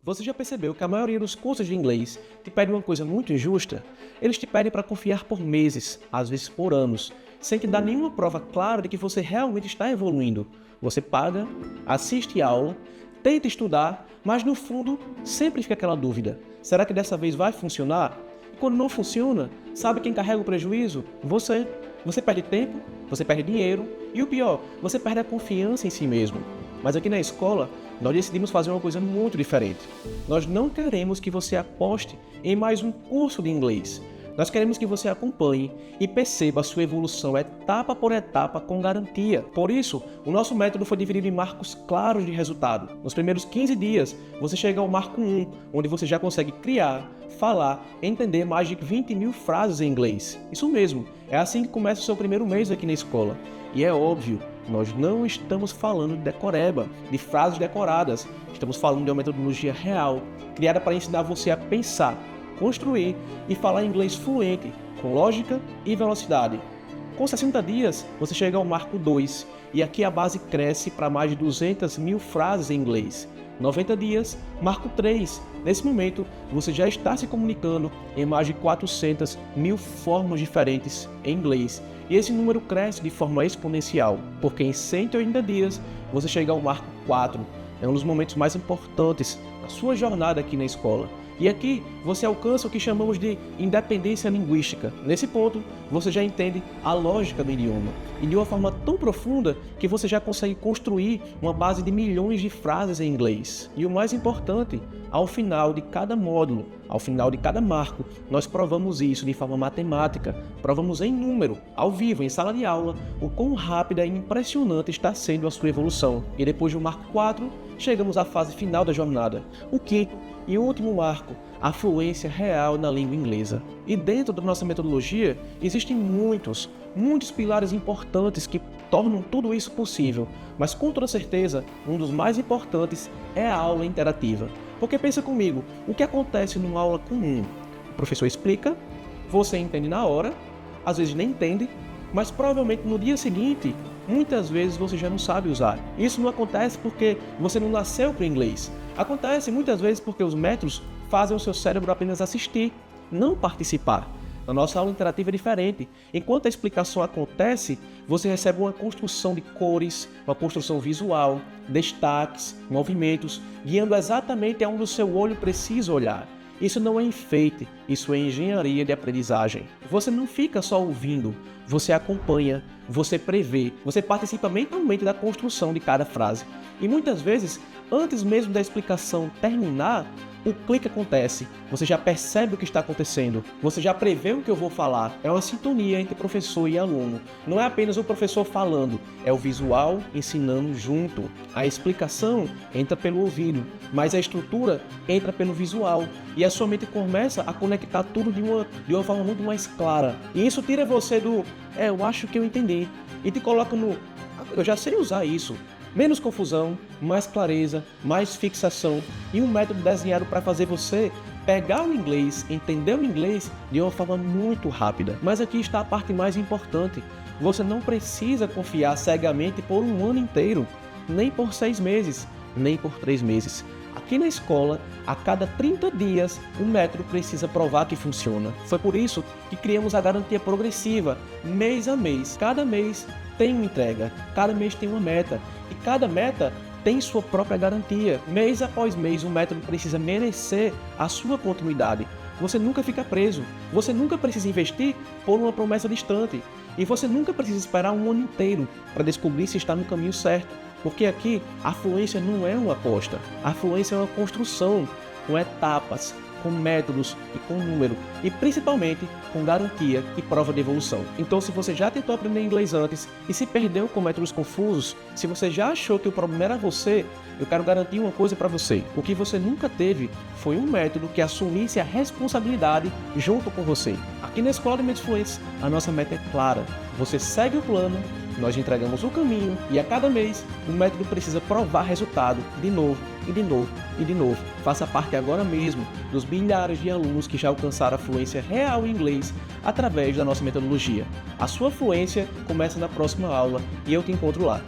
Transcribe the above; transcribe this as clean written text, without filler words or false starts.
Você já percebeu que a maioria dos cursos de inglês te pede uma coisa muito injusta? Eles te pedem para confiar por meses, às vezes por anos, sem te dar nenhuma prova clara de que você realmente está evoluindo. Você paga, assiste aula, tenta estudar, mas no fundo sempre fica aquela dúvida. Será que dessa vez vai funcionar? E quando não funciona, sabe quem carrega o prejuízo? Você. Você perde tempo, você perde dinheiro e o pior, você perde a confiança em si mesmo. Mas aqui na escola, nós decidimos fazer uma coisa muito diferente. Nós não queremos que você aposte em mais um curso de inglês. Nós queremos que você acompanhe e perceba a sua evolução etapa por etapa com garantia. Por isso, o nosso método foi dividido em marcos claros de resultado. Nos primeiros 15 dias, você chega ao marco 1, onde você já consegue criar, falar, entender mais de 20 mil frases em inglês. Isso mesmo, é assim que começa o seu primeiro mês aqui na escola. E é óbvio, nós não estamos falando de decoreba, de frases decoradas. Estamos falando de uma metodologia real, criada para ensinar você a pensar, construir e falar inglês fluente, com lógica e velocidade. Com 60 dias, você chega ao marco 2 e aqui a base cresce para mais de 200 mil frases em inglês. 90 dias, marco 3. Nesse momento, você já está se comunicando em mais de 400 mil formas diferentes em inglês. E esse número cresce de forma exponencial, porque em 180 dias você chega ao marco 4. É um dos momentos mais importantes da sua jornada aqui na escola. E aqui você alcança o que chamamos de independência linguística. Nesse ponto, você já entende a lógica do idioma. E de uma forma tão profunda que você já consegue construir uma base de milhões de frases em inglês. E o mais importante, ao final de cada módulo, ao final de cada marco, nós provamos isso de forma matemática, provamos em número, ao vivo, em sala de aula, o quão rápida e impressionante está sendo a sua evolução. E depois do marco 4, chegamos à fase final da jornada, o quinto e último marco, a fluência real na língua inglesa. E dentro da nossa metodologia, existem muitos pilares importantes que tornam tudo isso possível, mas com toda certeza, um dos mais importantes é a aula interativa. Porque pensa comigo, o que acontece numa aula comum? O professor explica, você entende na hora, às vezes nem entende, mas provavelmente no dia seguinte, muitas vezes você já não sabe usar. Isso não acontece porque você não nasceu para o inglês. Acontece muitas vezes porque os métodos fazem o seu cérebro apenas assistir, não participar. Na nossa aula interativa é diferente. Enquanto a explicação acontece, você recebe uma construção de cores, uma construção visual, destaques, movimentos, guiando exatamente aonde o seu olho precisa olhar. Isso não é enfeite, isso é engenharia de aprendizagem. Você não fica só ouvindo, você acompanha, você prevê, você participa mentalmente da construção de cada frase. E muitas vezes, antes mesmo da explicação terminar, o clique acontece, você já percebe o que está acontecendo, você já prevê o que eu vou falar. É uma sintonia entre professor e aluno. Não é apenas o professor falando, é o visual ensinando junto. A explicação entra pelo ouvido, mas a estrutura entra pelo visual. E a sua mente começa a conectar tudo de uma forma muito mais clara. E isso tira você do, eu acho que eu entendi, e te coloca no, eu já sei usar isso. Menos confusão, mais clareza, mais fixação e um método desenhado para fazer você pegar o inglês, entender o inglês de uma forma muito rápida. Mas aqui está a parte mais importante. Você não precisa confiar cegamente por um ano inteiro, nem por 6 meses, nem por 3 meses. Aqui na escola, a cada 30 dias, o método precisa provar que funciona. Foi por isso que criamos a garantia progressiva, mês a mês. Cada mês tem uma entrega, cada mês tem uma meta, e cada meta tem sua própria garantia. Mês após mês, o método precisa merecer a sua continuidade. Você nunca fica preso, você nunca precisa investir por uma promessa distante, e você nunca precisa esperar um ano inteiro para descobrir se está no caminho certo. Porque aqui, a fluência não é uma aposta, a fluência é uma construção, com etapas, com métodos e com número, e principalmente com garantia e prova de evolução. Então, se você já tentou aprender inglês antes e se perdeu com métodos confusos, se você já achou que o problema era você, eu quero garantir uma coisa para você. O que você nunca teve foi um método que assumisse a responsabilidade junto com você. Aqui na Escola de Mentes Fluentes, a nossa meta é clara. Você segue o plano, nós entregamos o caminho e a cada mês o método precisa provar resultado de novo e de novo e de novo. Faça parte agora mesmo dos milhares de alunos que já alcançaram a fluência real em inglês através da nossa metodologia. A sua fluência começa na próxima aula e eu te encontro lá.